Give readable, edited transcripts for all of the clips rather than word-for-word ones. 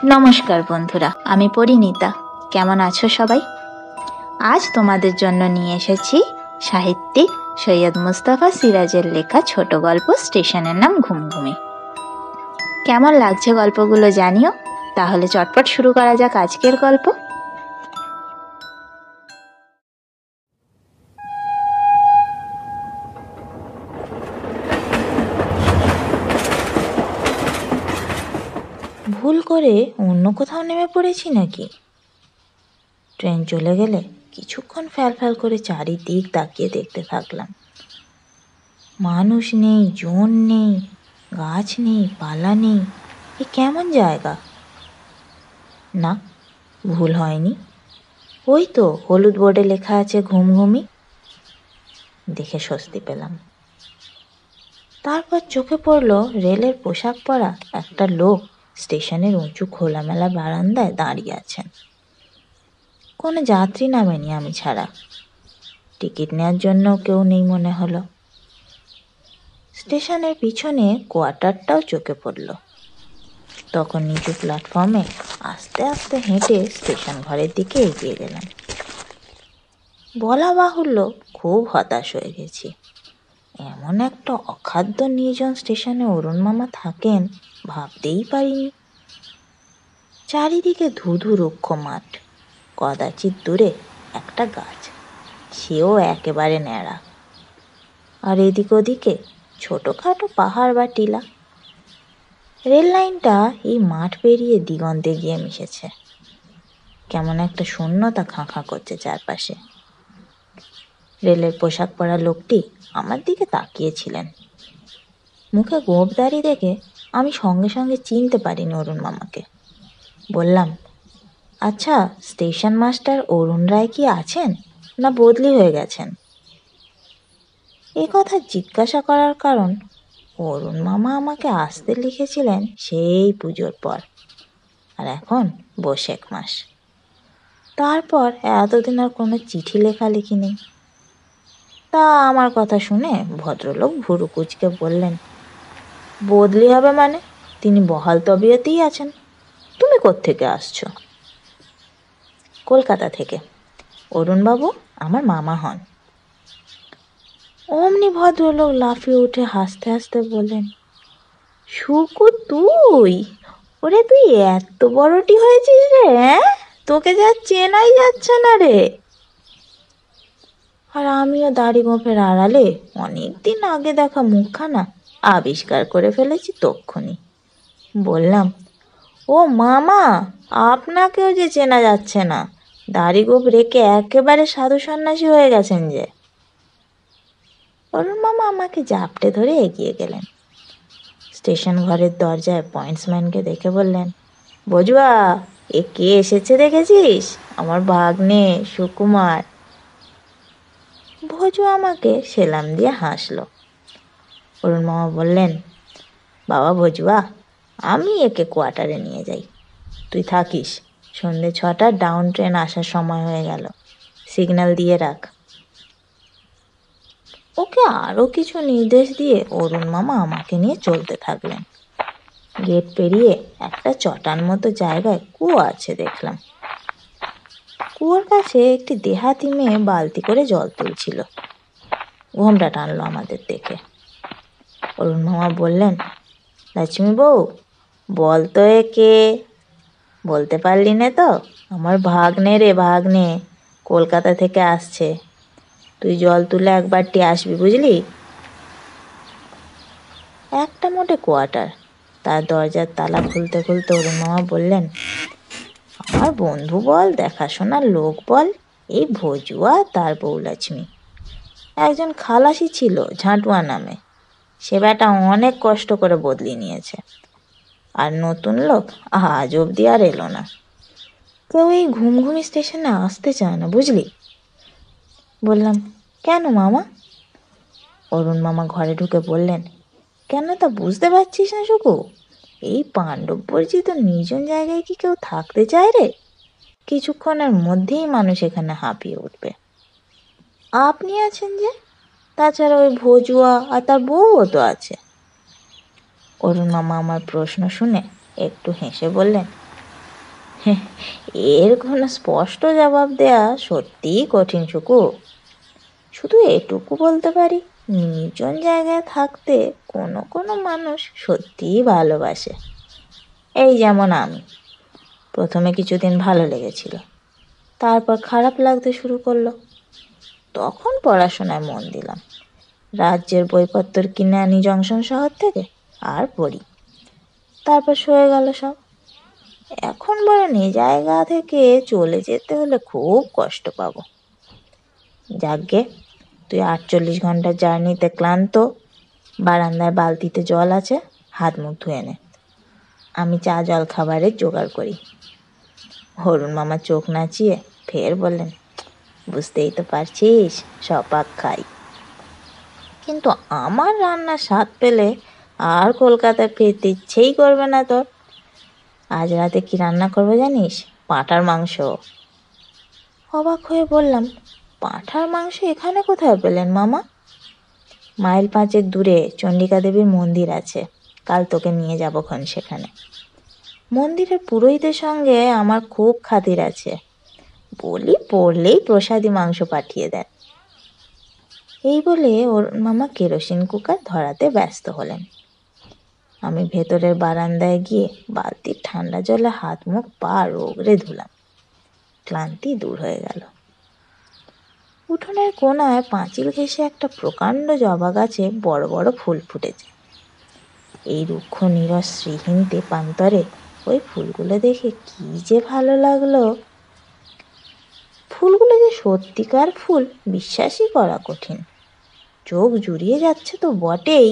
নমস্কার বন্ধুরা, আমি পরিণীতা। কেমন আছো সবাই? আজ তোমাদের জন্য নিয়ে এসেছি সাহিত্যিক সৈয়দ মুস্তাফা সিরাজের লেখা ছোট গল্প স্টেশনের নাম ঘুমঘুমি। কেমন লাগছে গল্পগুলো জানিও। তাহলে চটপট শুরু করা যাক আজকের গল্প। ভুল করে অন্য কোথাও নেমে পড়েছি নাকি? ট্রেন চলে গেলে কিছুক্ষণ ফ্যাল করে চারিদিক তাকিয়ে দেখতে থাকলাম। মানুষ নেই, জন নেই, গাছ নেই, পালা নেই। এ কেমন জায়গা? না, ভুল হয়নি। ওই তো হলুদ বোর্ডে লেখা আছে ঘুমঘুমি। দেখে স্বস্তি পেলাম। তারপর চোখে পড়ল রেলের পোশাক পরা একটা লোক স্টেশনের উঁচু খোলামেলা বারান্দায় দাঁড়িয়ে আছেন। কোনো যাত্রী নামেনি আমি ছাড়া। টিকিট নেওয়ার জন্য কেউ নেই মনে হলো। স্টেশনের পিছনে কোয়ার্টারটাও চোখে পড়ল। তখন নিচু প্ল্যাটফর্মে আস্তে আস্তে হেঁটে স্টেশন ঘরের দিকে এগিয়ে গেলাম। বলা বাহুল্য, খুব হতাশ হয়ে গেছি। এমন একটা অখাদ্য নির্জন স্টেশনে অরুণ মামা থাকেন ভাবতেই পারিনি। চারিদিকে ধুধু রুক্ষ মাঠ, কদাচিৎ দূরে একটা গাছ, সেও একেবারে ন্যাড়া। আর এদিক ওদিকে ছোটখাটো পাহাড় বা টিলা। রেল লাইনটা এই মাঠ পেরিয়ে দিগন্তে গিয়ে মিশেছে। কেমন একটা শূন্যতা খাঁ করছে চারপাশে। রেলের পোশাক পরা লোকটি আমার দিকে তাকিয়েছিলেন। মুখে গোঁফদাড়ি দেখে আমি সঙ্গে সঙ্গে চিনতে পারিনি অরুণ মামাকে। বললাম, আচ্ছা, স্টেশন মাস্টার অরুণ রায় কি আছেন, না বদলি হয়ে গেছেন? এ কথা জিজ্ঞাসা করার কারণ, অরুণ মামা আমাকে আসতে লিখেছিলেন সেই পুজোর পর, আর এখন বৈশাখ মাস। তারপর এতদিন আর কোনো চিঠি লেখালেখি নেই। তা আমার কথা শুনে ভদ্রলোক ভুরু কুঁচকে বললেন, বদলি হবে মানে? তিনি বহাল তবিয়তেই আছেন। তুমি কোত্থেকে আসছো? কলকাতা থেকে। অরুণবাবু আমার মামা হন। অমনি ভদ্রলোক লাফিয়ে উঠে হাসতে হাসতে বললেন, শুকু তুই? ওরে তুই এত বড়টি হয়েছিস রে? তোকে যা চেনাই যাচ্ছে না রে। আর আমিও দাড়ি গোঁফের আড়ালে অনেকদিন আগে দেখা মুখখানা আবিষ্কার করে ফেলেছি তক্ষুনি। বললাম, ও মামা, আপনাকেও যে চেনা যাচ্ছে না, দাড়ি গোঁফ রেখে একেবারে সাধু সন্ন্যাসী হয়ে গেছেন যে। অরুণ মামা আমাকে জাপটে ধরে এগিয়ে গেলেন। স্টেশন ঘরের দরজায় পয়েন্টসম্যানকে দেখে বললেন, বজুয়া, এ কে এসেছে দেখেছিস? আমার ভাগ্নে সুকুমার। ভজুয়া আমাকে সেলাম দিয়ে হাসলো। অরুণ মামা বললেন, বাবা ভজুয়া, আমি একে কোয়ার্টারে নিয়ে যাই, তুই থাকিস। সন্ধ্যে 6টার ডাউন ট্রেন আসার সময় হয়ে গেল, সিগন্যাল দিয়ে রাখ। ওকে আরও কিছু নির্দেশ দিয়ে অরুণ মামা আমাকে নিয়ে চলতে থাকলেন। গেট পেরিয়ে একটা চটান মতো জায়গায় কুয়ো আছে দেখলাম। কুয়োর কাছে একটি দেহাতি মেয়ে বালতি করে জল তুলছিল। ঘোমটা টানলো আমাদের দেখে। অরুণ মামা বললেন, লক্ষ্মী বউ, বল তো এ কে? বলতে পারলি না তো? আমার ভাগ্নে রে, ভাগ্নে, কলকাতা থেকে আসছে। তুই জল তুলে একবারটি আসবি, বুঝলি? একটা মোটে কোয়ার্টার, তার দরজার তালা খুলতে খুলতে অরুণ মামা বললেন, আমার বন্ধু বল, দেখাশোনার লোক বল, এই ভজুয়া তার বউ লক্ষ্মী। একজন খালাসি ছিল ঝাঁটুয়া নামে, সে বেটা অনেক কষ্ট করে বদলি নিয়েছে। আর নতুন লোক আজ অবধি আর এলো না। কেউ এই ঘুমঘুমি স্টেশনে আসতে চায় না, বুঝলি? বললাম, কেন মামা? অরুণ মামা ঘরে ঢুকে বললেন, কেন তা বুঝতে পারছিস না শুকু? এই পাণ্ডব পরিচিত নির্জন জায়গায় কি কেউ থাকতে চায় রে? কিছুক্ষণের মধ্যেই মানুষ এখানে হাঁপিয়ে উঠবে। আপনি আছেন যে, তাছাড়া ওই ভজুয়া আর তার বউও তো আছে। অরুণ মামা আমার প্রশ্ন শুনে একটু হেসে বললেন, এর কোনো স্পষ্ট জবাব দেয়া সত্যিই কঠিন শুকু। শুধু এটুকু বলতে পারি, নির্জন জায়গায় থাকতে কোনো কোনো মানুষ সত্যিই ভালোবাসে। এই যেমন আমি। প্রথমে কিছুদিন ভালো লেগেছিল, তারপর খারাপ লাগতে শুরু করলো। তখন পড়াশোনায় মন দিলাম। রাজ্যের বইপত্র কিনে আনি জংশন শহর থেকে, আর পড়ি। তারপর সয়ে গেল সব। এখন বরং এই জায়গা থেকে চলে যেতে হলে খুব কষ্ট পাবো। যাকগে, তুই 48 ঘন্টার জার্নিতে ক্লান্ত। বারান্দায় বালতিতে জল আছে, হাত মুখ ধুয়ে নে। আমি চা জল খাবারের জোগাড় করি। অরুণ মামা চোখ নাচিয়ে ফের বললেন, বুঝতেই তো পারছিস, সপাক খাই। কিন্তু আমার রান্নার স্বাদ পেলে আর কলকাতায় ফিরতে ইচ্ছেই করবে না তোর। আজ রাতে কি রান্না করবো জানিস? পাঁঠার মাংস। অবাক হয়ে বললাম, পাঁঠার মাংস এখানে কোথায় পেলেন মামা? মাইল 5 দূরে চণ্ডিকা দেবীর মন্দির আছে, কাল তোকে নিয়ে যাবক্ষণ সেখানে। মন্দিরের পুরোহিতের সঙ্গে আমার খুব খাতির আছে, বলি পড়লেই প্রসাদী মাংস পাঠিয়ে দেন। এই বলে ওর মামা কেরোসিন কুকার ধরাতে ব্যস্ত হলেন। আমি ভেতরের বারান্দায় গিয়ে বালতির ঠান্ডা জলে হাত মুখ পা রগড়ে ধুলাম। ক্লান্তি দূর হয়ে গেল। উঠোনের কোনায় পাঁচিল ঘেঁষে একটা প্রকাণ্ড জবা গাছে বড় বড় ফুল ফুটেছে। এই রুক্ষ নীরস শ্রীহীন তেপান্তরে ওই ফুলগুলো দেখে কি যে ভালো লাগলো। ফুলগুলো যে সত্যিকার ফুল বিশ্বাসই করা কঠিন। চোখ জুড়িয়ে যাচ্ছে তো বটেই,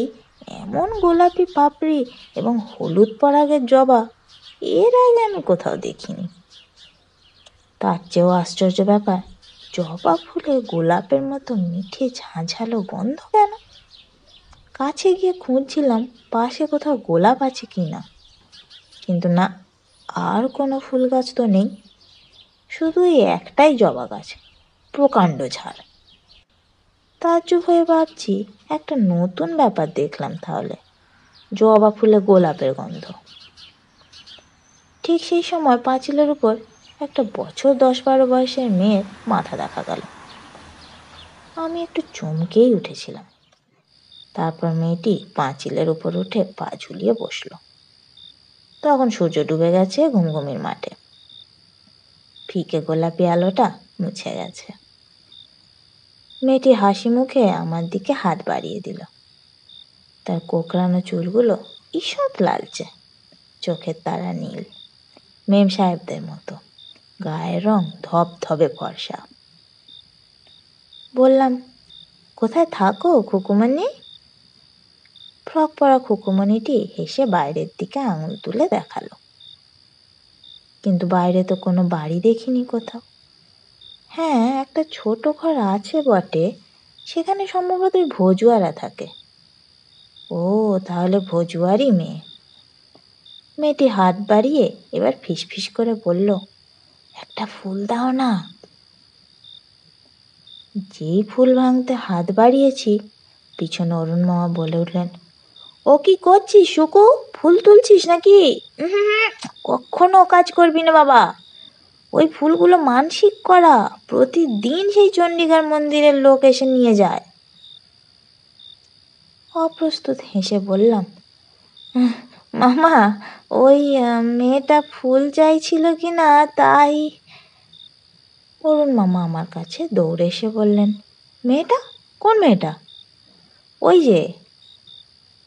এমন গোলাপি পাপড়ি এবং হলুদ পরাগের জবা এর আগে আমি কোথাও দেখিনি। তার চেয়েও আশ্চর্য ব্যাপার, জবা ফুলে গোলাপের মতো মিঠে ঝাঁঝালো গন্ধ কেন? কাছে গিয়ে খুঁজছিলাম পাশে কোথাও গোলাপ আছে কি না, কিন্তু না, আর কোনো ফুল গাছ তো নেই। শুধু এই একটাই জবা গাছ, প্রকাণ্ড ঝাড়। তাজ্জব হয়ে ভাবছি, একটা নতুন ব্যাপার দেখলাম তাহলে, জবা ফুলে গোলাপের গন্ধ। ঠিক সেই সময় পাঁচিলের উপর একটা বছর 10-12 বয়সের মেয়ের মাথা দেখা গেল। আমি একটু চমকেই উঠেছিলাম। তারপর মেয়েটি পাঁচিলের উপর উঠে পা ঝুলিয়ে বসল। তখন সূর্য ডুবে গেছে ঘুমঘুমির মাঠে। ফিকে গোলাপি আলোটা মুছে গেছে। মেয়েটি হাসি মুখে আমার দিকে হাত বাড়িয়ে দিল। তার কোকড়ানো চুলগুলো ঈষৎ লালচে, চোখের তারা নীল, মেম সাহেবদের মতো, গায়ের রং ধবধবে ফর্সা। বললাম, কোথায় থাকো খুকুমণি? ফ্রক পরা খুকুমণিটি হেসে বাইরের দিকে আঙুল তুলে দেখালো। কিন্তু বাইরে তো কোনো বাড়ি দেখিনি কোথাও। হ্যাঁ, একটা ছোট ঘর আছে বটে, সেখানে সম্ভবত ওই ভজুয়ারা থাকে। ও, তাহলে ভজুয়ারই মেয়ে। মেয়েটি হাত বাড়িয়ে এবার ফিসফিস করে বলল, একটা ফুল দাও না। যেই ফুল ভাঙতে হাত বাড়িয়েছি, পিছনে অরুণ মামা বলে উঠলেন, ও কি করছিস শুকু? ফুল তুলছিস নাকি? কখনো কাজ করবি না বাবা, ওই ফুলগুলো মানসিক করা, প্রতিদিন সেই চণ্ডীকার মন্দিরের লোক এসে নিয়ে যায়। অপ্রস্তুত হেসে বললাম, মামা, ওই মেয়েটা ফুল চাইছিল কি না তাই। অরুণ মামা আমার কাছে দৌড়ে এসে বললেন, মেয়েটা? কোন মেয়েটা? ওই যে।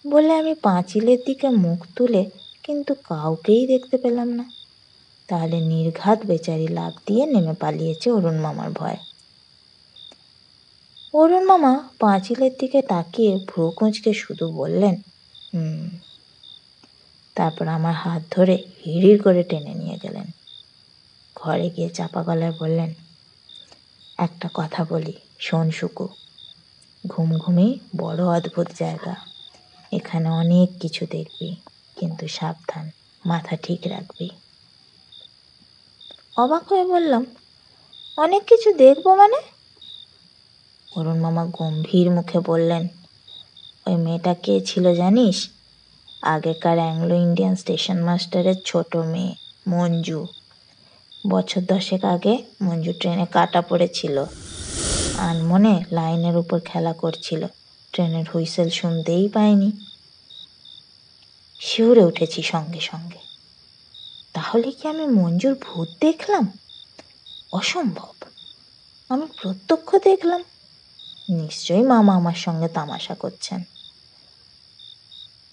বলে আমি পাঁচিলের দিকে মুখ তুলে কিন্তু কাউকেই দেখতে পেলাম না। তাহলে নির্ঘাত বেচারি লাফ দিয়ে নেমে পালিয়েছে অরুণ মামার ভয়। অরুণ মামা পাঁচিলের দিকে তাকিয়ে ভ্রু কুঁচকে শুধু বললেন, তারপর আমার হাত ধরে হিড়ির করে টেনে নিয়ে গেলেন। ঘরে গিয়ে চাপা গলায় বললেন, একটা কথা বলি শোন শুকু, ঘুমঘুমি বড় অদ্ভুত জায়গা, এখানে অনেক কিছু দেখবি, কিন্তু সাবধান, মাথা ঠিক রাখবি। অবাক হয়ে বললাম, অনেক কিছু দেখবো মানে? অরুণ মামা গম্ভীর মুখে বললেন, ওই মেয়েটা কে ছিল জানিস? আগেকার অ্যাংলো ইন্ডিয়ান স্টেশন মাস্টারের ছোট মেয়ে, মঞ্জু। বছর 10 আগে মঞ্জু ট্রেনে কাটা পড়েছিল। আনমনে লাইনের উপর খেলা করছিল, ট্রেনের হুইসেল শুনতেই পায়নি। শিউরে উঠেছি সঙ্গে সঙ্গে। তাহলে কি আমি মঞ্জুর ভূত দেখলাম? অসম্ভব, আমি প্রত্যক্ষ দেখলাম। নিশ্চয়ই মামা আমার সঙ্গে তামাশা করছেন।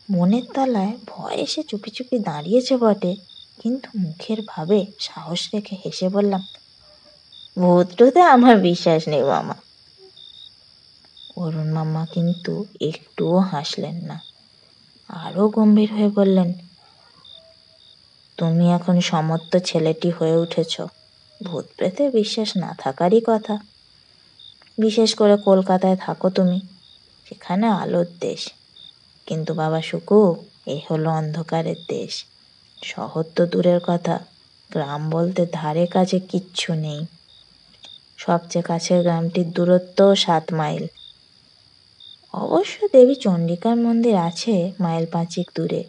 মনের তলায় ভয় এসে চুপি চুপি দাঁড়িয়েছে বটে, কিন্তু মুখের ভাবে সাহস রেখে হেসে বললাম, ভূত টুতে আমার বিশ্বাস নেই মামা। অরুণ মামা কিন্তু একটুও হাসলেন না, আরো গম্ভীর হয়ে বললেন, তুমি এখন সমর্থ ছেলেটি হয়ে উঠেছ। ভূত প্রেতে বিশ্বাস না থাকারই কথা। বিশেষ করে কলকাতায় থাকো তুমি, সেখানে আলোর দেশ। কিন্তু বাবা শুকু, এ হলো অন্ধকারের দেশ। শহর তো দূরের কথা, গ্রাম বলতে ধারে কাছে কিচ্ছু নেই। সবচেয়ে কাছের গ্রামটির দূরত্ব 7 মাইল। অবশ্য দেবী চণ্ডিকার মন্দির আছে মাইল 5 দূরে,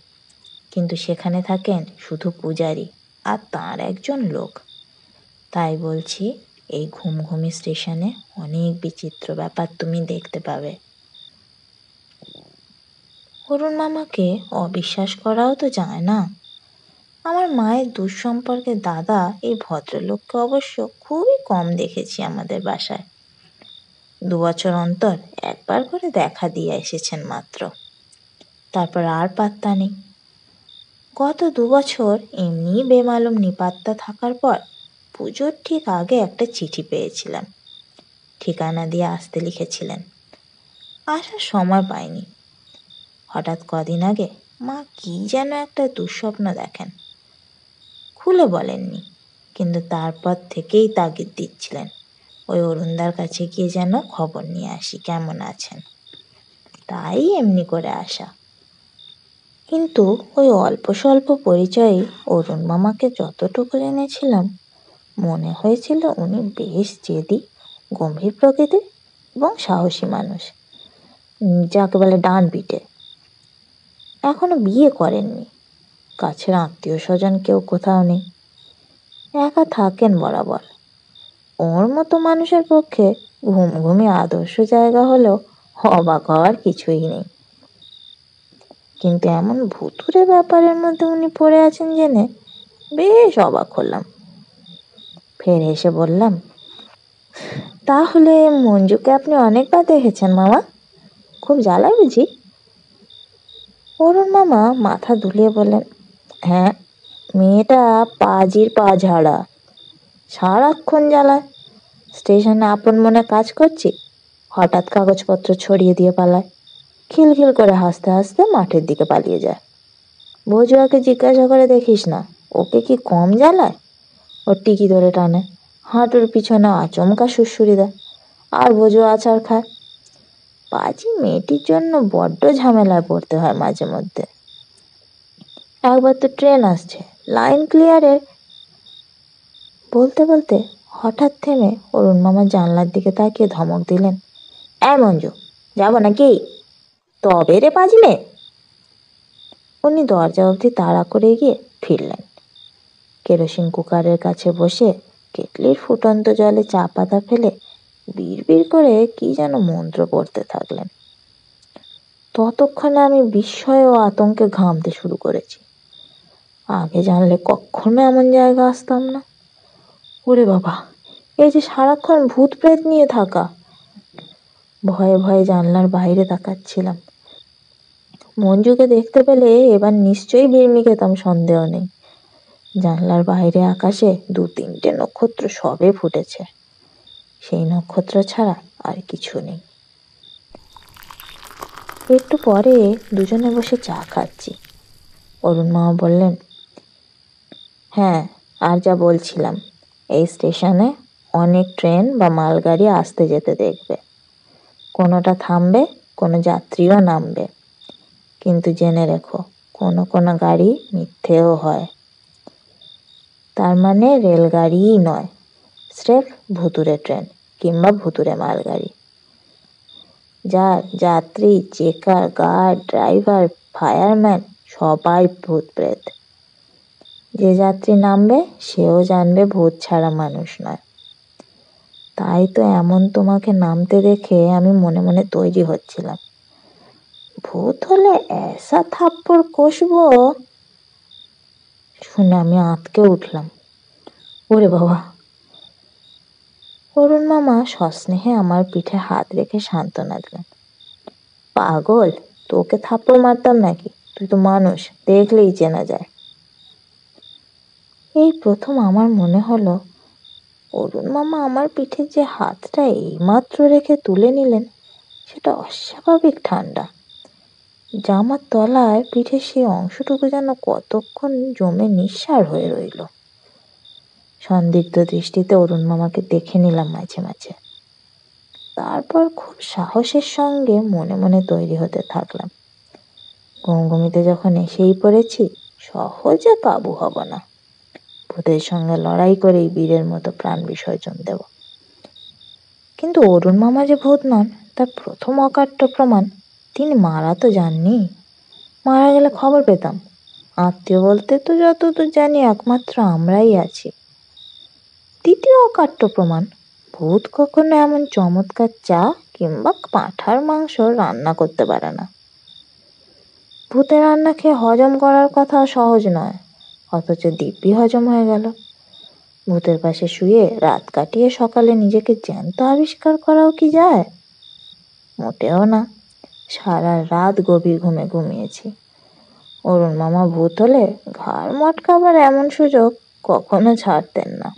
কিন্তু সেখানে থাকেন শুধু পূজারি আর তার একজন লোক। তাই বলছি, এই ঘুমঘুমি স্টেশনে অনেক বিচিত্র ব্যাপার তুমি দেখতে পাবে। অরুণ মামাকে অবিশ্বাস করাও তো যায় না। আমার মায়ের দুঃসম্পর্কে দাদা এই ভদ্রলোককে অবশ্য খুবই কম দেখেছি আমাদের বাসায়। 2 বছর অন্তর একবার করে দেখা দিয়ে এসেছেন মাত্র, তারপর আর পাত্তা নেই। গত 2 বছর এমনি বেমালুম নিপাত্তা থাকার পর পুজোর ঠিক আগে একটা চিঠি পেয়েছিলাম। ঠিকানা দিয়ে আসতে লিখেছিলেন। আসার সময় পাইনি। হঠাৎ কদিন আগে মা কি যেন একটা দুঃস্বপ্ন দেখেন। খুলে বলেননি, কিন্তু তারপর থেকেই তাগিদ দিচ্ছিলেন, ওই অরুণদার কাছে গিয়ে যেন খবর নিয়ে আসি কেমন আছেন। তাই এমনি করে আসা। কিন্তু ওই অল্প স্বল্প পরিচয়ে অরুণ মামাকে যতটুকু জেনেছিলাম, মনে হয়েছিল উনি বেশ জেদি, গম্ভীর প্রকৃতির এবং সাহসী মানুষ, যাকে বলে ডান পিটে। এখনো বিয়ে করেননি, কাছের আত্মীয় স্বজন কেউ কোথাও নেই, একা থাকেন বরাবর। ওর মতো মানুষের পক্ষে ঘুমঘুমি আদর্শ জায়গা হলেও অবাক হওয়ার কিছুই নেই। কিন্তু এমন ভুতুড়ে ব্যাপারের মধ্যে উনি পড়ে আছেন জেনে বেশ অবাক হলাম। ফের হেসে বললাম, তাহলে মঞ্জুকে আপনি অনেকবার দেখেছেন মামা? খুব জ্বালায় বুঝি? অরুণ মামা মাথা দুলিয়ে বললেন, হ্যাঁ, মেয়েটা পাজির পা ঝাড়া, সারাক্ষণ জ্বালায়। স্টেশনে আপন মনে কাজ করছি, হঠাৎ কাগজপত্র ছড়িয়ে দিয়ে পালায়। খিলখিল করে হাসতে হাসতে মাঠের দিকে পালিয়ে যায়। বজুয়াকে জিজ্ঞাসা করে দেখিস না, ওকে কি কম জ্বালায়? ওর টিকি ধরে টানে, হাঁটুর পিছনে আচমকা সুড়সুড়ি দেয়, আর বজুয়া আছাড় খায়। পাজি মেয়েটির জন্য বড্ড ঝামেলায় পড়তে হয় মাঝে মধ্যে। একবার তো ট্রেন আসছে, লাইন ক্লিয়ারের। বলতে বলতে হঠাৎ থেমে অরুণ মামার জানলার দিকে তাকিয়ে ধমক দিলেন, এই মঞ্জু, যাবো নাকি? তবে রে পাজি মেয়ে। উনি দরজা অবধি তাড়া করে গিয়ে ফিরলেন। কেরোসিন কুকারের কাছে বসে কেটলির ফুটন্ত জলে চা পাতা ফেলে বিড়বিড় করে কি যেন মন্ত্র পড়তে থাকলেন। ততক্ষণে আমি বিস্ময় ও আতঙ্কে ঘামতে শুরু করেছি। আগে জানলে কখনো এমন জায়গা আসতাম না। ওরে বাবা, এই যে সারাক্ষণ ভূত প্রেত নিয়ে থাকা। ভয়ে ভয়ে জানলার বাইরে তাকাচ্ছিলাম। মঞ্জুকে দেখতে পেলে এবার নিশ্চয়ই বিড়মি খেতাম, সন্দেহ নেই। জানলার বাইরে আকাশে 2-3টে নক্ষত্র সবে ফুটেছে, সেই নক্ষত্র ছাড়া আর কিছু নেই। একটু পরে দুজনে বসে চা খাচ্ছি। অরুণ মামা বললেন, হ্যাঁ, আর যা বলছিলাম, এই স্টেশনে অনেক ট্রেন বা মালগাড়ি আসতে যেতে দেখবে। কোনোটা থামবে, কোনো যাত্রীও নামবে। কিন্তু জেনে রেখো, কোনো কোনো গাড়ি মিথ্যেও হয়। তার মানে রেলগাড়িই নয়, স্রেফ ভুতুড়ে ট্রেন কিংবা ভুতুড়ে মালগাড়ি। যার যাত্রী, চেকার, গার্ড, ড্রাইভার, ফায়ারম্যান সবাই ভূত প্রেত। যে যাত্রী নামবে সেও জানবে ভূত ছাড়া মানুষ নয়। তাই তো এমন তোমাকে নামতে দেখে আমি মনে মনে তৈরি হচ্ছিলাম। ভূত হলে এসা থাপ্পড় কষবো। শুনে আমি আঁতকে উঠলাম। ওরে বাবা! অরুণ মামা সস্নেহে আমার পিঠে হাত রেখে সান্ত্বনা দিলেন। পাগল, তোকে থাপ্পড় মারতাম নাকি? তুই তো মানুষ, দেখলেই চেনা যায়। এই প্রথম আমার মনে হলো অরুণ মামা আমার পিঠে যে হাতটা এইমাত্র রেখে তুলে নিলেন সেটা অস্বাভাবিক ঠান্ডা। জামার তলায় পিঠে সেই অংশটুকু যেন কতক্ষণ জমে নিঃসাড় হয়ে রইল। সন্দিগ্ধ দৃষ্টিতে অরুণ মামাকে দেখে নিলাম মাঝে মাঝে। তারপর খুব সাহসের সঙ্গে মনে মনে তৈরি হতে থাকলাম। গমগমিতে যখন এসেই পড়েছি, সহজে কাবু হব না। ভূতের সঙ্গে লড়াই করেই বীরের মতো প্রাণ বিসর্জন দেব। কিন্তু অরুণ মামা যে ভূত নন তার প্রথম অকাট্য প্রমাণ, তিনি মারা তো যাননি। মারা গেলে খবর পেতাম। আত্মীয় বলতে তো যতদূর জানি একমাত্র আমরাই আছি। দ্বিতীয় অকাট্য প্রমাণ, ভূত কখনো এমন চমৎকার চা কিংবা পাঁঠার মাংস রান্না করতে পারে না। ভূতের রান্না খেয়ে হজম করার কথা সহজ নয়, অথচ দিব্যি হজম হয়ে গেল। ভূতের পাশে শুয়ে রাত কাটিয়ে সকালে নিজেকে জ্যান্ত আবিষ্কার করাও কি যায়? মোটেও না। সারা রাত গভীর ঘুমে ঘুমিয়েছি। অরুণ মামা ভূত হলে ঘাড় মটকাবার এমন সুযোগ কখনো ছাড়তেন না।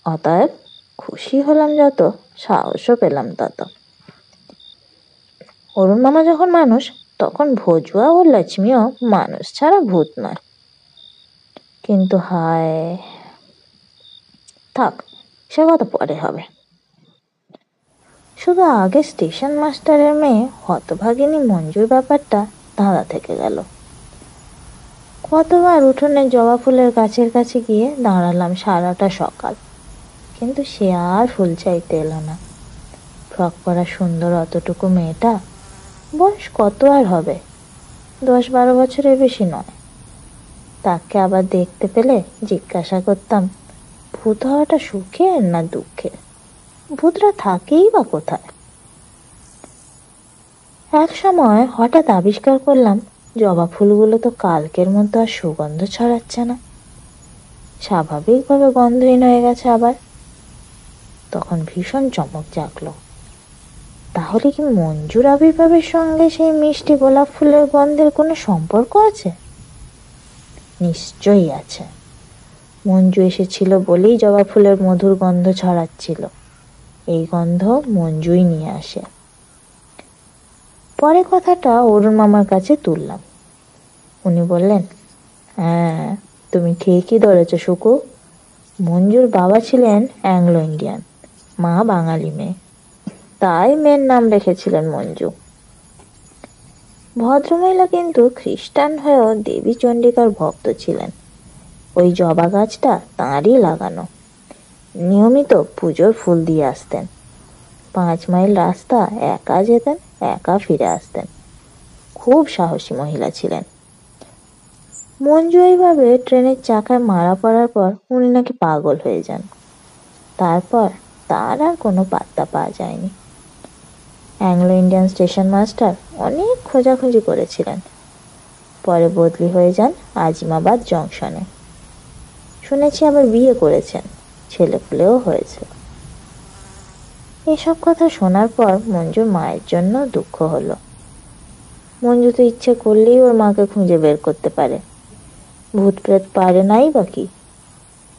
অতএব খুশি হলাম যত, সাহসও পেলাম তত। অরুণ মামা যখন মানুষ, তখন ভজুয়া ও লক্ষ্মীও মানুষ ছাড়া ভূত নয়। কিন্তু হায়, থাক, সে কথা পরে হবে। শুধু আগে স্টেশন মাস্টারের মেয়ে হতভাগিনী মঞ্জুর ব্যাপারটা ধাঁধা থেকে গেল। কতবার উঠোনে জবা ফুলের গাছের কাছে গিয়ে দাঁড়ালাম সারাটা সকাল, কিন্তু সে আর ফুল চাইতে এলো না। ফ্রক পরা সুন্দর অতটুকু মেয়েটা, বয়স কত আর হবে, 10-12 বছরের বেশি নয়। তাকে আবার দেখতে পেলে জিজ্ঞাসা করতাম, ভূত হওয়াটা সুখের না দুঃখের? ভূতরা থাকেই বা কোথায়? এক সময় হঠাৎ আবিষ্কার করলাম জবা ফুলগুলো তো কালকের মতো আর সুগন্ধ ছড়াচ্ছে না, স্বাভাবিকভাবে গন্ধহীন হয়ে গেছে আবার। তখন ভীষণ চমক জাগলো। তাহলে কি মঞ্জুর আবির্ভাবের সঙ্গে সেই মিষ্টি গোলাপ ফুলের গন্ধের কোনো সম্পর্ক আছে? নিশ্চয়ই আছে। মঞ্জু এসেছিল বলেই জবা ফুলের মধুর গন্ধ ছড়াচ্ছিল। এই গন্ধ মঞ্জুই নিয়ে আসে। পরে কথাটা অরুণ মামার কাছে তুললাম। উনি বললেন, হ্যাঁ, তুমি ঠিকই ধরেছ শুকু। মঞ্জুর বাবা ছিলেন অ্যাংলো ইন্ডিয়ান, মা বাঙালি মেয়ে, তাই মেয়ের নাম রেখেছিলেন মঞ্জু। ভদ্রমহিলা কিন্তু খ্রিস্টান হয়েও দেবী চণ্ডিকার ভক্ত ছিলেন। ওই জবা গাছটা তাঁরই লাগানো। নিয়মিত পুজোর ফুল দিয়ে আসতেন। 5 মাইল রাস্তা একা যেতেন, একা ফিরে আসতেন। খুব সাহসী মহিলা ছিলেন। মঞ্জু এইভাবে ট্রেনের চাকায় মারা পড়ার পর উনি নাকি পাগল হয়ে যান। তারপর তার আর কোনো পাত্তা পাওয়া যায়নি। অ্যাংলো ইন্ডিয়ান স্টেশন মাস্টার অনেক খোঁজাখুঁজি করেছিলেন। পরে বদলি হয়ে যান আজিমাবাদ জংশনে। শুনেছি আবার বিয়ে করেছেন, ছেলেপুলেও হয়েছে। এসব কথা শোনার পর মঞ্জুর মায়ের জন্য দুঃখ হলো। মঞ্জু তো ইচ্ছে করলেই ওর মাকে খুঁজে বের করতে পারে, ভূত প্রেত পারে নাই বা কি?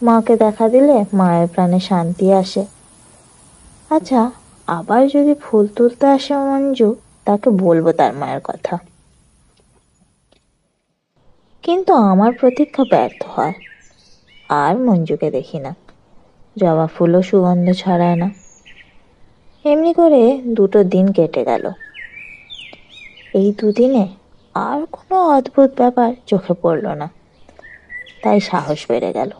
মাকে দেখা দিলে মায়ের প্রাণে শান্তি আসে। আচ্ছা, আবার যদি ফুল তুলতে আসে মঞ্জু, তাকে বলবো তার মায়ের কথা। কিন্তু আমার প্রতীক্ষা ব্যর্থ হয়। আর মঞ্জুকে দেখি না। জবা ফুলও সুগন্ধ ছড়ায় না। এমনি করে 2 দিন কেটে গেল। এই 2 দিনে আর কোনো অদ্ভুত ব্যাপার চোখে পড়ল না, তাই সাহস বেড়ে গেল।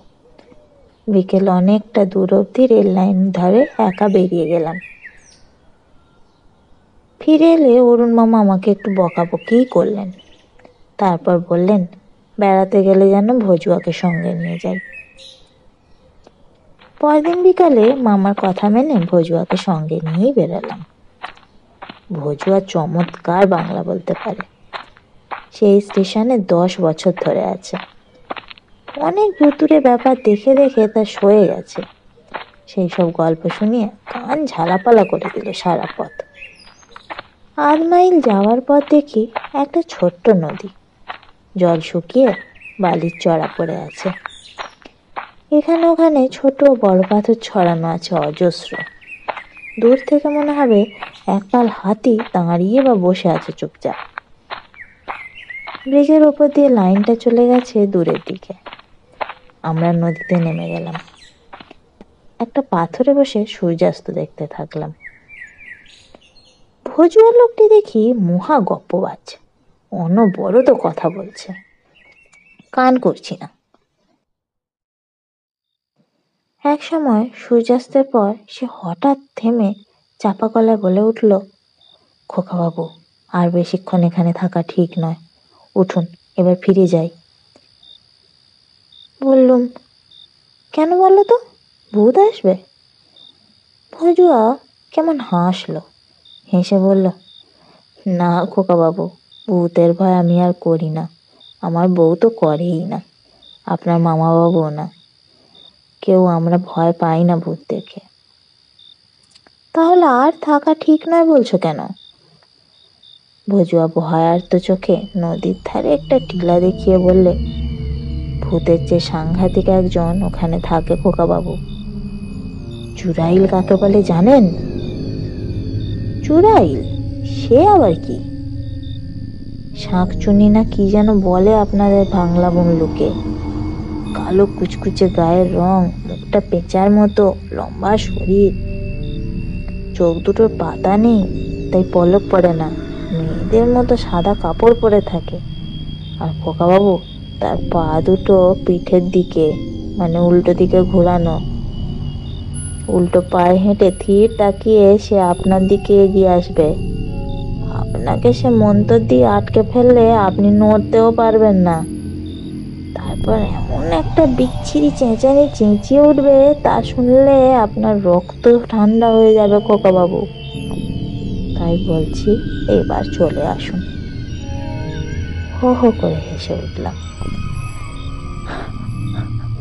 বিকেল অনেকটা দূর অবধি রেল লাইন ধরে একা বেরিয়ে গেলাম। ফিরে এলে অরুণ মামা আমাকে একটু বকাবকিই করলেন। তারপর বললেন, বেড়াতে গেলে যেন ভজুয়াকে সঙ্গে নিয়ে যাই। পরদিন বিকালে মামার কথা মেনে ভজুয়াকে সঙ্গে নিয়েই বেরোলাম। ভজুয়া চমৎকার বাংলা বলতে পারে। সেই স্টেশনে 10 বছর ধরে আছে। অনেক ভুতুড়ে ব্যাপার দেখে দেখে তা সয়ে গেছে। সেই সব গল্প শুনিয়ে কান ঝালাপালা করে দিল সারা পথ। 8 মাইল যাওয়ার পর দেখি একটা ছোট্ট নদী, জল শুকিয়ে বালির চড়া পড়ে আছে। এখানে ওখানে ছোট বড় পাথর ছড়ানো আছে অজস্র। দূর থেকে মনে হবে একপাল হাতি দাঁড়িয়ে বা বসে আছে চুপচাপ। ব্রিজের ওপর দিয়ে লাইনটা চলে গেছে দূরের দিকে। আমরা নদীতে নেমে গেলাম। একটা পাথরে বসে সূর্যাস্ত দেখতে থাকলাম। ভজুয়া লোকটি দেখি মহা গপ্পবাজ, অনবরত কথা বলছে। কান করছি না। এক সময় সূর্যাস্তের পর সে হঠাৎ থেমে চাপা গলায় বলে উঠল, খোকাবাবু, আর বেশিক্ষণ এখানে থাকা ঠিক নয়, উঠুন, এবার ফিরে যাই। বললুম, কেন বলো তো, ভূত আসবে? ভজুয়া কেমন হাসলো, হেসে বলল, না খোকাবাবু, ভূতের ভয় আমি আর করি না, আমার বউ তো করেই না, আপনার মামাবাবুও না, কেউ আমরা ভয় পাই না ভূত দেখে। তাহলে আর থাকা ঠিক নয় বলছো কেন? ভজুয়া ভয়ার্ত চোখে নদীর ধারে একটা টিলা দেখিয়ে বললে, ভূতের চেয়ে সাংঘাতিক একজন ওখানে থাকে খোকাবাবু। চুড়াইল কাকে বলে জানেন? চুড়াইল? সে আবার কি? শাঁকচুনি না কি যেন বলে আপনাদের বাংলা মুল্লুকে। কালো কুচকুচে গায়ের রং, মুখটা পেঁচার মতো, লম্বা শরীর, চোখ দুটোর পাতা নেই, তাই পলক পড়ে না, মেয়েদের মতো সাদা কাপড় পরে থাকে। আর খোকাবাবু, তার পা দুটো পিঠের দিকে, মানে উল্টো দিকে ঘোরানো। উল্টো পায়ে হেঁটে ধীর তাকিয়ে সে আপনার দিকে এগিয়ে আসবে। আপনাকে সে মন্তর দিয়ে আটকে ফেললে আপনি নড়তেও পারবেন না। তারপর এমন একটা বিচ্ছিরি চেঁচানি চেঁচিয়ে উঠবে, তা শুনলে আপনার রক্ত ঠান্ডা হয়ে যাবে খোকাবাবু। তাই বলছি, এবার চলে আসুন। হো হো করে হেসে উঠলাম।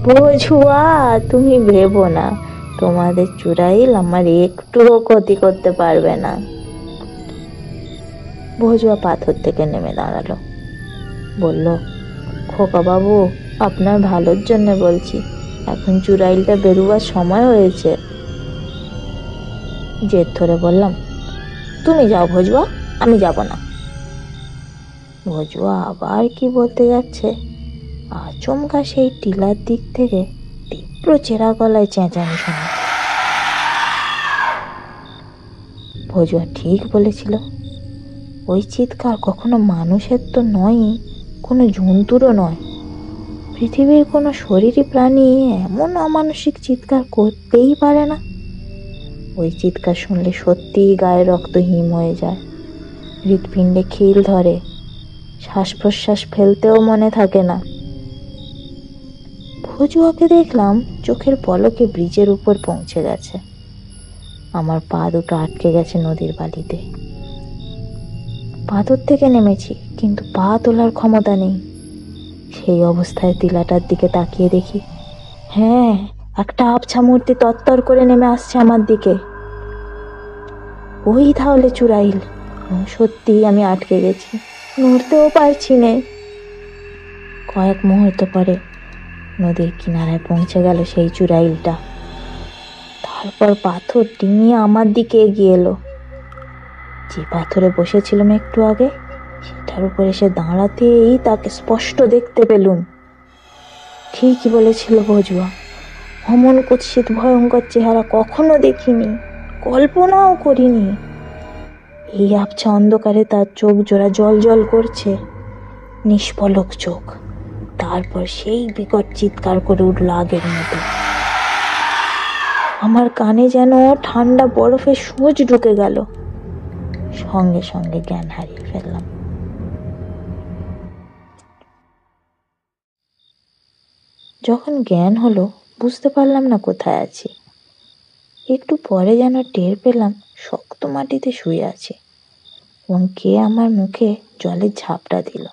ভজুয়া, তুমি ভেবো না, তোমাদের চুড়াইল আমার একটুও ক্ষতি করতে পারবে না। ভজুয়া পাথর থেকে নেমে দাঁড়ালো, বলল, খোকাবাবু, আপনার ভালোর জন্য বলছি, এখন চুড়াইলটা বেরোবার সময় হয়েছে। জেদ ধরে বললাম, তুমি যাও ভজুয়া, আমি যাব না। ভজুয়া আবার কি বলতে যাচ্ছে, আচমকা সেই টিলার দিক থেকে তীব্র চেরা গলায় চেঁচানি শোনা। ভজুয়া ঠিক বলেছিল, ওই চিৎকার কখনো মানুষের তো নয়ই, কোনো জন্তুরও নয়। পৃথিবীর কোনো শরীরী প্রাণী এমন অমানসিক চিৎকার করতেই পারে না। ওই চিৎকার শুনলে সত্যিই গায়ে রক্ত হিম হয়ে যায়, হৃৎপিণ্ডে খিল ধরে, শ্বাস প্রশ্বাস ফেলতেও মনে থাকে না। ভজুয়াকে দেখলাম চোখের পলকে ব্রিজের উপর পৌঁছে গেছে। আমার পা দুটো আটকে গেছে নদীর বালিতে। পাথর থেকে নেমেছি, কিন্তু পা তোলার ক্ষমতা নেই। সেই অবস্থায় টিলাটার দিকে তাকিয়ে দেখি, হ্যাঁ, একটা আবছা মূর্তি তত্তর করে নেমে আসছে আমার দিকে। ওই তাহলে চুড়াইল। সত্যি আমি আটকে গেছি, নড়তেও পারছি নে। কয়েক মুহূর্ত পরে নদীর কিনারায় পৌঁছে গেল সেই চুড়াইলটা। তারপর পাথর ডিঙিয়ে আমার দিকে এগিয়ে এলো। যে পাথরে বসেছিলাম একটু আগে, সেটার উপরে সে দাঁড়াতেই তাকে স্পষ্ট দেখতে পেলুম। ঠিকই বলেছিল ভজুয়া, অমন কুৎসিত ভয়ঙ্কর চেহারা কখনো দেখিনি, কল্পনাও করিনি। এই আবছা অন্ধকারে তার চোখ জোড়া জল জল করছে, নিষ্পলক চোখ। তারপর সেই বিকট চিৎকার করে উঠল আগের মতো। আমার কানে যেন ঠান্ডা বরফের সূঁচ ঢুকে গেল। সঙ্গে সঙ্গে জ্ঞান হারিয়ে ফেললাম। যখন জ্ঞান হলো বুঝতে পারলাম না কোথায় আছি। একটু পরে যেন টের পেলাম শক্ত মাটিতে শুয়ে আছি এবং কে আমার মুখে জলের ঝাপটা দিল।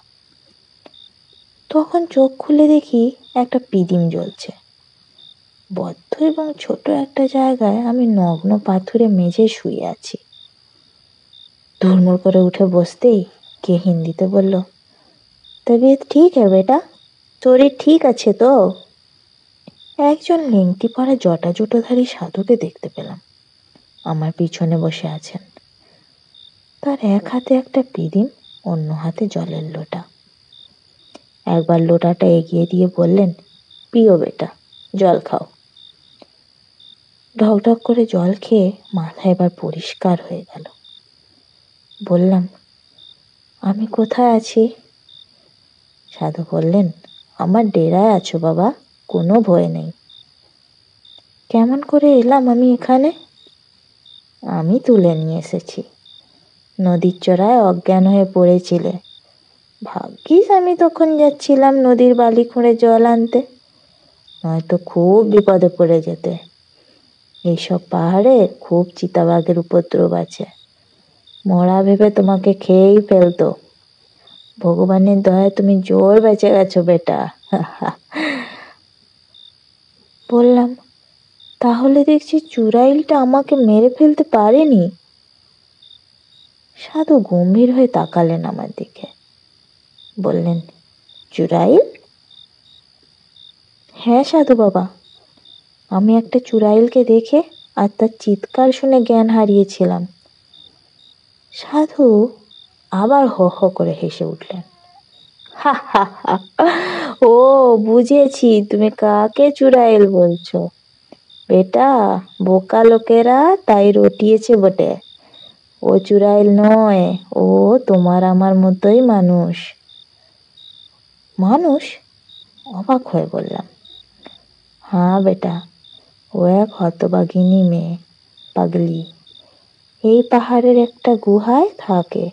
তখন চোখ খুলে দেখি একটা পিদিম জ্বলছে। বদ্ধ এবং ছোট একটা জায়গায় আমি নগ্ন পাথুরে মেঝে শুয়ে আছি। ধুরমুর করে উঠে বসতেই কে হিন্দিতে বলল, তবিয়ত ঠিক হ্যাঁ বেটা, শরীর ঠিক আছে তো? একজন লেংটি পরা জটাজুটোধারী সাধুকে দেখতে পেলাম আমার পিছনে বসে আছেন। তার এক হাতে একটা পিদিম, অন্য হাতে জলের লোটা। একবার লোটাটা এগিয়ে দিয়ে বললেন, পিও বেটা, জল খাও। ঢকঢক করে জল খেয়ে মাথা এবার পরিষ্কার হয়ে গেল। বললাম, আমি কোথায় আছি? সাধু বললেন, আমার ডেরায় আছো বাবা, কোনো ভয় নেই। কেমন করে এলাম আমি এখানে? আমি তুলে নিয়ে এসেছি। নদীর চড়ায় অজ্ঞান হয়ে পড়েছিলে, ভাগ্যিস আমি তখন যাচ্ছিলাম নদীর বালি খুঁড়ে জল আনতে, নয়তো খুব বিপদে পড়ে যেতে। এইসব পাহাড়ে খুব চিতাবাঘের উপদ্রব আছে, মরা ভেবে তোমাকে খেয়েই ফেলতো। ভগবানের দয়ায় তুমি জোর বেঁচে গেছো বেটা। বললাম, তাহলে দেখছি চুড়াইলটা আমাকে মেরে ফেলতে পারেনি। সাধু গম্ভীর হয়ে তাকালেন আমার দিকে, বললেন, চুড়াইল? হ্যাঁ সাধু বাবা, আমি একটা চুড়াইলকে দেখে আর তার চিৎকার শুনে জ্ঞান হারিয়েছিলাম। সাধু আবার হ হ করে হেসে উঠলেন। হা হা হা, ও বুঝেছি তুমি কাকে চুড়াইল বলছো। বেটা, বোকা লোকেরা তাই রটিয়েছে বটে। ও চুড়াইল নয়, ও তোমার আমার মতোই মানুষ। মানুষ? অবাক হয়ে বললাম, হ্যাঁ বেটা, ও এক হতভাগিনী মেয়ে, পাগলি। এই পাহাড়ের একটা গুহায় থাকে।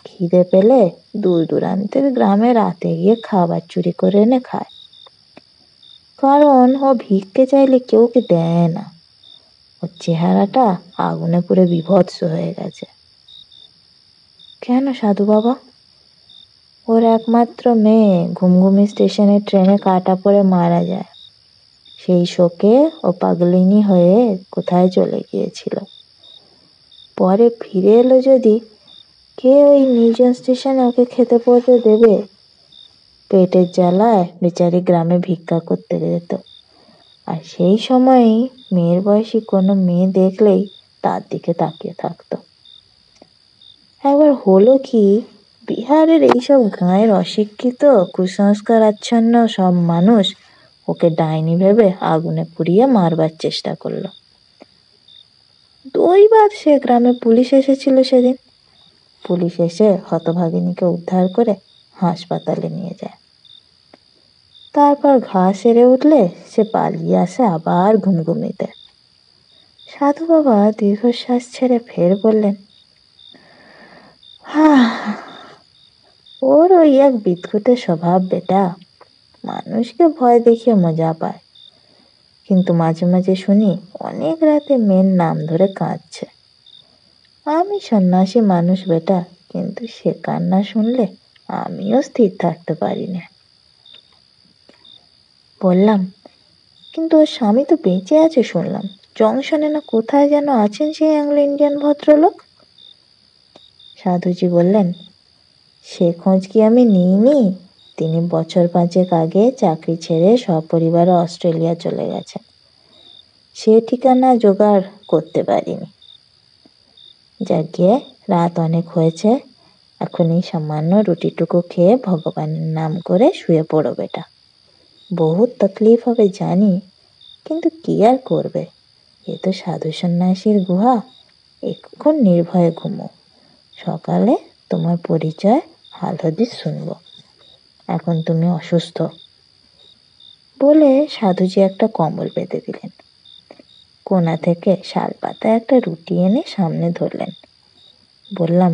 খিদে পেলে দূর দূরান্তের গ্রামে রাতে গিয়ে খাবার চুরি করে এনে খায়, কারণ ও ভিক্ষে চাইলে কেউ ওকে দেয় না। ওর চেহারাটা আগুনে পুড়ে বিভৎস হয়ে গেছে। কেন সাধু বাবা? ওর একমাত্র মেয়ে ঘুমঘুমি স্টেশনে ট্রেনে কাটা পড়ে মারা যায়। সেই শোকে ও পাগলিনী হয়ে কোথায় চলে গিয়েছিল। পরে ফিরে এলো যদি, কে ওই নির্জন স্টেশনে ওকে খেতে পড়তে দেবে? পেটের জ্বালায় বেচারি গ্রামে ভিক্ষা করতে যেত, আর সেই সময়ই মেয়ের বয়সী কোনো মেয়ে দেখলেই তার দিকে তাকিয়ে থাকতো। একবার হলো কি, বিহারের এইসব গাঁয়ের অশিক্ষিত কুসংস্কার আচ্ছন্ন সব মানুষ ওকে ডাইনি ভেবে আগুনে পুড়িয়ে মারবার চেষ্টা করলো। দুইবার সে গ্রামে পুলিশ এসেছিল সেদিন। পুলিশ এসে হতভাগিনীকে উদ্ধার করে হাসপাতালে নিয়ে যায়। তারপর ঘা সেরে উঠলে সে পালিয়ে আসে আবার ঘুমঘুমিতে। সাধু বাবা দীর্ঘশ্বাস ছেড়ে ফের বললেন, ওর ওই এক বিদঘুটে স্বভাব বেটা, মানুষকে ভয় দেখিয়ে মজা পায়। কিন্তু মাঝে মাঝে শুনি অনেক রাতে মেয়ের নাম ধরে কাঁদছে। আমি সন্ন্যাসী মানুষ বেটা, কিন্তু সে কান্না শুনলে আমিও স্থির থাকতে পারি না। বললাম, কিন্তু ওর স্বামী তো বেঁচে আছে শুনলাম, জংশনে না কোথায় যেন আছেন সেই অ্যাংলো ইন্ডিয়ান ভদ্রলোক। সাধুজি বললেন, সে খোঁজ কি আমি নিইনি? তিনি বছর 5 আগে চাকরি ছেড়ে সপরিবারে অস্ট্রেলিয়া চলে গেছেন। সে ঠিকানা জোগাড় করতে পারিনি। যাকে রাত অনেক হয়েছে, এখন এই সামান্য রুটিটুকু খেয়ে ভগবানের নাম করে শুয়ে পড়ো বেটা। বহুত তকলিফ হবে জানি, কিন্তু কি আর করবে, এ তো সাধু সন্ন্যাসীর গুহা। এখন নির্ভয়ে ঘুমো, সকালে তোমার পরিচয় হাল হদিস শুনবো। এখন তুমি অসুস্থ। বলে সাধুজি একটা কম্বল বেঁধে দিলেন। কোনা থেকে শাল পাতা একটা রুটি এনে সামনে ধরলেন। বললাম,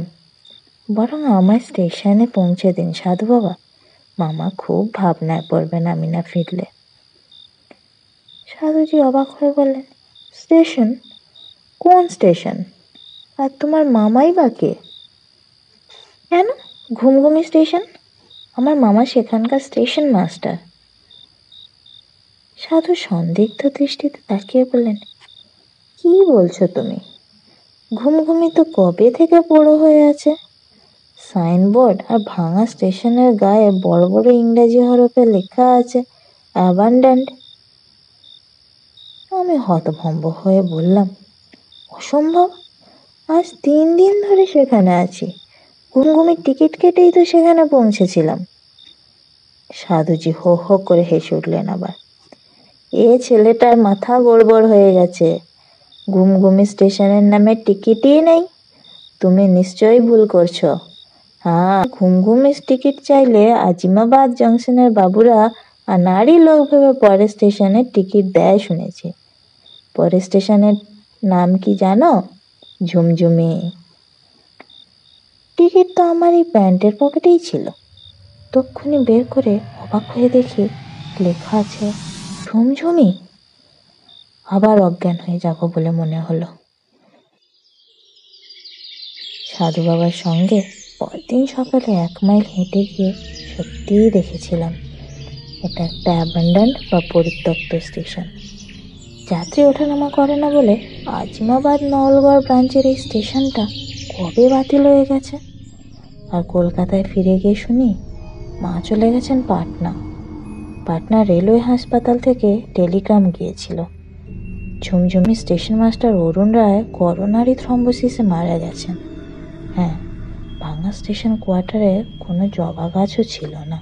বরং আমায় স্টেশনে পৌঁছে দিন সাধু বাবা, মামা খুব ভাবনায় পড়বেন আমি না ফিরলে। সাধুজি অবাক হয়ে বললেন, স্টেশন? কোন স্টেশন? আর তোমার মামাই বা কে? কেন, ঘুমঘুমি স্টেশন। আমার মামা সেখানকার স্টেশন মাস্টার। সাধু সন্দিগ্ধ দৃষ্টিতে তাকিয়ে বললেন, কি বলছো তুমি? ঘুমঘুমি তো কবে থেকে বড় হয়ে আছে। সাইনবোর্ড আর ভাঙা স্টেশনের গায়ে বড় বড় ইংরেজি হরফে লেখা আছে অ্যাবান্ডেন্ড। আমি হতভম্ব হয়ে বললাম, অসম্ভব, আজ 3 দিন ধরে সেখানে আছি। ঘুমঘুমির টিকিট কেটেই তো সেখানে পৌঁছেছিলাম। সাধুজি হো হো করে হেসে উঠলেন আবার। এ ছেলেটার মাথা গড়বড় হয়ে গেছে। ঘুমঘুমি স্টেশনের নামে টিকিটই নেই। তুমি নিশ্চয়ই ভুল করছো। হ্যাঁ, ঘুমঘুমির টিকিট চাইলে আজিমাবাদ জংশনের বাবুরা আনাড়ি লোক ভেবে পরের স্টেশনের টিকিট দেয় শুনেছি। পরের স্টেশনের নাম কি জানো? ঝুমঝুমি। টিকিট তো আমার এই প্যান্টের পকেটেই ছিল। তক্ষুনি বের করে অবাক হয়ে দেখি লেখা আছে ঝুমঝুমি। আবার অজ্ঞান হয়ে যাব বলে মনে হলো। সাধু বাবার সঙ্গে পরদিন সকালে 1 মাইল হেঁটে গিয়ে সত্যিই দেখেছিলাম এটা একটা অ্যাবান্ডেন্ড বা পরিত্যক্ত স্টেশন। যাত্রী ওঠানামা করে না বলে আজিমাবাদ নওলগড় ব্রাঞ্চের এই স্টেশনটা কবে বাতিল হয়ে গেছে। আর কলকাতায় ফিরে গিয়ে শুনি মা চলে গেছেন পাটনা। পাটনা রেলওয়ে হাসপাতাল থেকে টেলিগ্রাম গিয়েছিল, ঝুমঝুমি স্টেশন মাস্টার অরুণ রায় করোনারি থ্রম্বোসিসে মারা গেছেন। হ্যাঁ, ভাঙা স্টেশন কোয়ার্টারে কোনো জবা গাছও ছিল না।